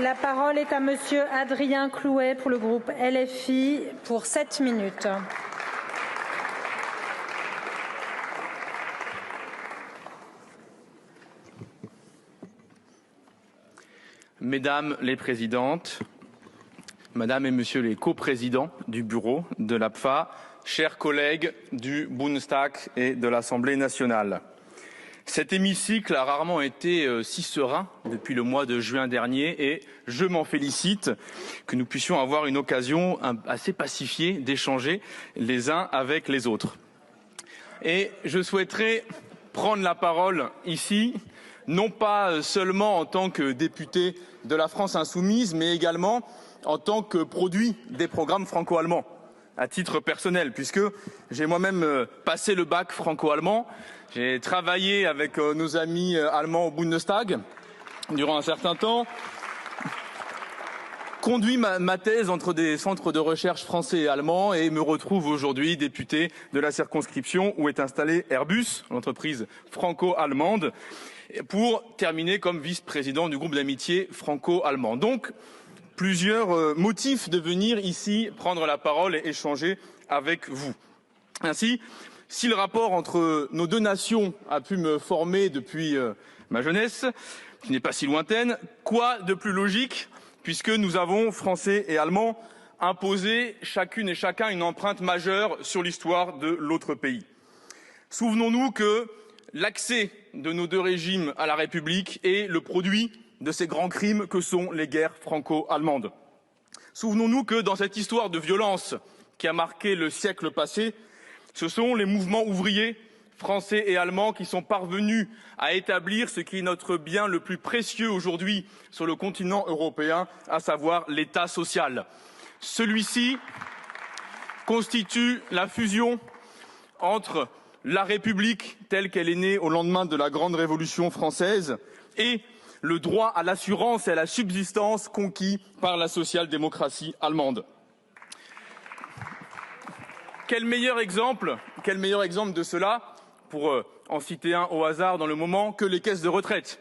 La parole est à Monsieur Adrien Clouet pour le groupe LFI pour 7 minutes. Mesdames les présidentes, Madame et Monsieur les coprésidents du bureau de l'APFA, chers collègues du Bundestag et de l'Assemblée nationale. Cet hémicycle a rarement été si serein depuis le mois de juin dernier et je m'en félicite que nous puissions avoir une occasion assez pacifiée d'échanger les uns avec les autres. Et je souhaiterais prendre la parole ici, non pas seulement en tant que député de la France insoumise, mais également en tant que produit des programmes franco-allemands, à titre personnel, puisque j'ai moi-même passé le bac franco-allemand. J'ai travaillé avec nos amis allemands au Bundestag durant un certain temps, conduit ma thèse entre des centres de recherche français et allemands et me retrouve aujourd'hui député de la circonscription où est installée Airbus, l'entreprise franco-allemande, pour terminer comme vice-président du groupe d'amitié franco-allemand. Donc, plusieurs motifs de venir ici prendre la parole et échanger avec vous. Ainsi, si le rapport entre nos deux nations a pu me former depuis ma jeunesse, qui n'est pas si lointaine, quoi de plus logique, puisque nous avons, Français et Allemands, imposé chacune et chacun une empreinte majeure sur l'histoire de l'autre pays. Souvenons-nous que l'accès de nos deux régimes à la République est le produit de ces grands crimes que sont les guerres franco-allemandes. Souvenons-nous que dans cette histoire de violence qui a marqué le siècle passé, ce sont les mouvements ouvriers français et allemands qui sont parvenus à établir ce qui est notre bien le plus précieux aujourd'hui sur le continent européen, à savoir l'État social. Celui-ci constitue la fusion entre la République telle qu'elle est née au lendemain de la grande Révolution française et le droit à l'assurance et à la subsistance conquis par la social-démocratie allemande. Quel meilleur exemple de cela, pour en citer un au hasard dans le moment, que les caisses de retraite.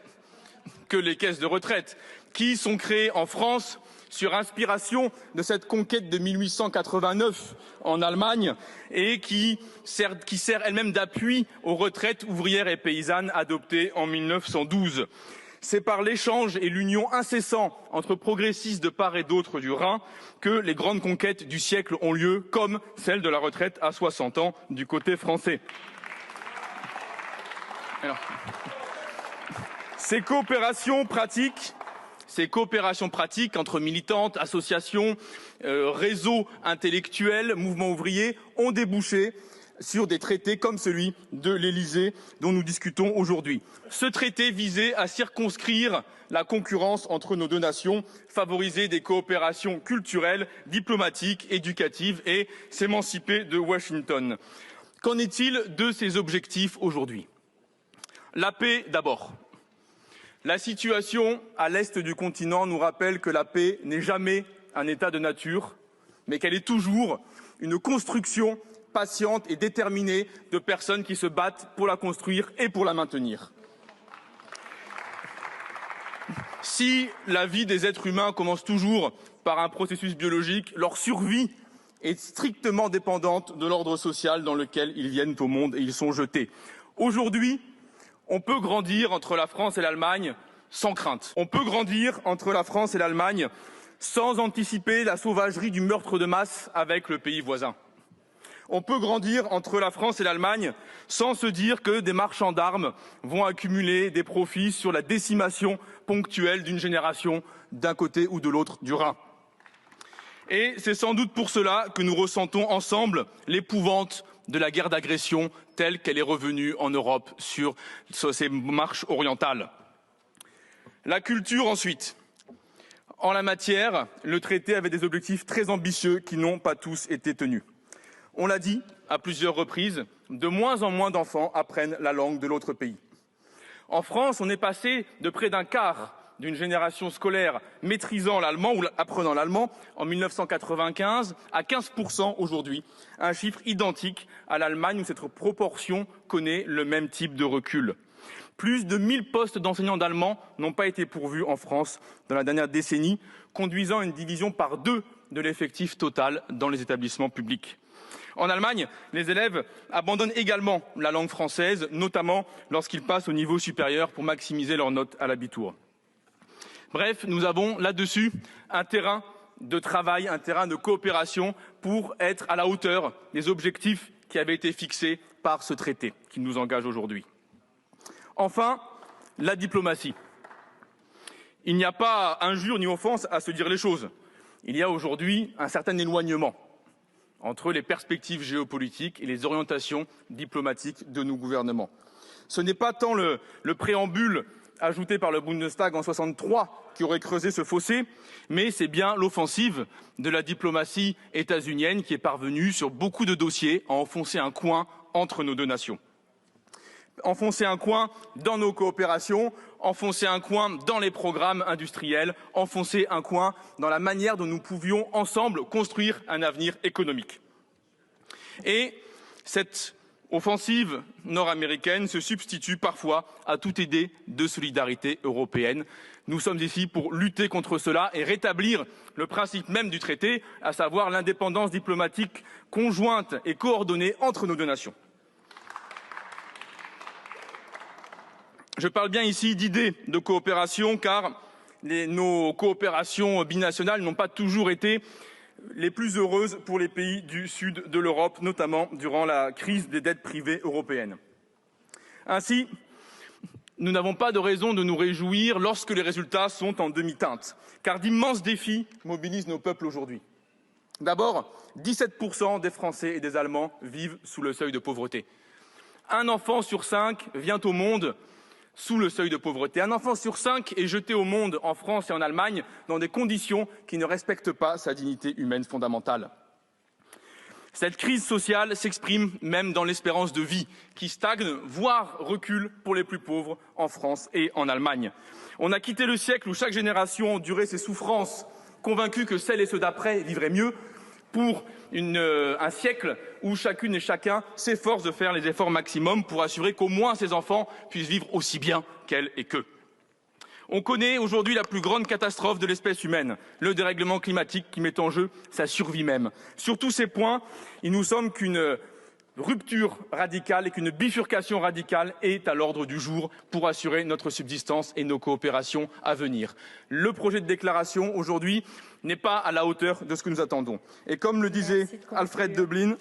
Qui sont créées en France sur inspiration de cette conquête de 1889 en Allemagne et qui sert elle-même d'appui aux retraites ouvrières et paysannes adoptées en 1912. C'est par l'échange et l'union incessant entre progressistes de part et d'autre du Rhin que les grandes conquêtes du siècle ont lieu, comme celle de la retraite à 60 ans du côté français. Alors, ces coopérations pratiques entre militantes, associations, réseaux intellectuels, mouvements ouvriers ont débouché sur des traités comme celui de l'Élysée dont nous discutons aujourd'hui. Ce traité visait à circonscrire la concurrence entre nos deux nations, favoriser des coopérations culturelles, diplomatiques, éducatives et s'émanciper de Washington. Qu'en est-il de ces objectifs aujourd'hui? La paix d'abord. La situation à l'est du continent nous rappelle que la paix n'est jamais un état de nature, mais qu'elle est toujours une construction patiente et déterminée de personnes qui se battent pour la construire et pour la maintenir. Si la vie des êtres humains commence toujours par un processus biologique, leur survie est strictement dépendante de l'ordre social dans lequel ils viennent au monde et ils sont jetés. Aujourd'hui, on peut grandir entre la France et l'Allemagne sans crainte. On peut grandir entre la France et l'Allemagne sans anticiper la sauvagerie du meurtre de masse avec le pays voisin. On peut grandir entre la France et l'Allemagne sans se dire que des marchands d'armes vont accumuler des profits sur la décimation ponctuelle d'une génération d'un côté ou de l'autre du Rhin. Et c'est sans doute pour cela que nous ressentons ensemble l'épouvante de la guerre d'agression telle qu'elle est revenue en Europe sur ces marches orientales. La culture ensuite. En la matière, le traité avait des objectifs très ambitieux qui n'ont pas tous été tenus. On l'a dit à plusieurs reprises, de moins en moins d'enfants apprennent la langue de l'autre pays. En France, on est passé de près d'un quart d'une génération scolaire maîtrisant l'allemand ou apprenant l'allemand en 1995 à 15% aujourd'hui, un chiffre identique à l'Allemagne où cette proportion connaît le même type de recul. Plus de 1000 postes d'enseignants d'allemand n'ont pas été pourvus en France dans la dernière décennie, conduisant à une division par 2 de l'effectif total dans les établissements publics. En Allemagne, les élèves abandonnent également la langue française, notamment lorsqu'ils passent au niveau supérieur pour maximiser leurs notes à l'abitur. Bref, nous avons là-dessus un terrain de travail, un terrain de coopération pour être à la hauteur des objectifs qui avaient été fixés par ce traité qui nous engage aujourd'hui. Enfin, la diplomatie. Il n'y a pas injure ni offense à se dire les choses. Il y a aujourd'hui un certain éloignement entre les perspectives géopolitiques et les orientations diplomatiques de nos gouvernements. Ce n'est pas tant le préambule ajouté par le Bundestag en 1963 qui aurait creusé ce fossé, mais c'est bien l'offensive de la diplomatie états-unienne qui est parvenue sur beaucoup de dossiers à enfoncer un coin entre nos deux nations. Enfoncer un coin dans nos coopérations, enfoncer un coin dans les programmes industriels, enfoncer un coin dans la manière dont nous pouvions ensemble construire un avenir économique. Et cette offensive nord-américaine se substitue parfois à toute idée de solidarité européenne. Nous sommes ici pour lutter contre cela et rétablir le principe même du traité, à savoir l'indépendance diplomatique conjointe et coordonnée entre nos deux nations. Je parle bien ici d'idées de coopération, car nos coopérations binationales n'ont pas toujours été les plus heureuses pour les pays du sud de l'Europe, notamment durant la crise des dettes privées européennes. Ainsi, nous n'avons pas de raison de nous réjouir lorsque les résultats sont en demi-teinte, car d'immenses défis mobilisent nos peuples aujourd'hui. D'abord, 17% des Français et des Allemands vivent sous le seuil de pauvreté. Un enfant sur 5 vient au monde sous le seuil de pauvreté. Un enfant sur 5 est jeté au monde en France et en Allemagne dans des conditions qui ne respectent pas sa dignité humaine fondamentale. Cette crise sociale s'exprime même dans l'espérance de vie, qui stagne, voire recule pour les plus pauvres en France et en Allemagne. On a quitté le siècle où chaque génération endurait ses souffrances, convaincue que celles et ceux d'après vivraient mieux, pour un siècle où chacune et chacun s'efforce de faire les efforts maximums pour assurer qu'au moins ses enfants puissent vivre aussi bien qu'elles et qu'eux. On connaît aujourd'hui la plus grande catastrophe de l'espèce humaine, le dérèglement climatique qui met en jeu sa survie même. Sur tous ces points, il nous semble qu'une rupture radicale et qu'une bifurcation radicale est à l'ordre du jour pour assurer notre subsistance et nos coopérations à venir. Le projet de déclaration aujourd'hui n'est pas à la hauteur de ce que nous attendons. Et comme le disait Alfred Döblin,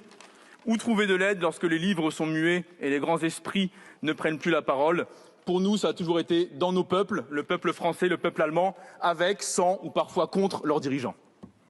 où trouver de l'aide lorsque les livres sont muets et les grands esprits ne prennent plus la parole? Pour nous, ça a toujours été dans nos peuples, le peuple français, le peuple allemand, avec, sans ou parfois contre leurs dirigeants.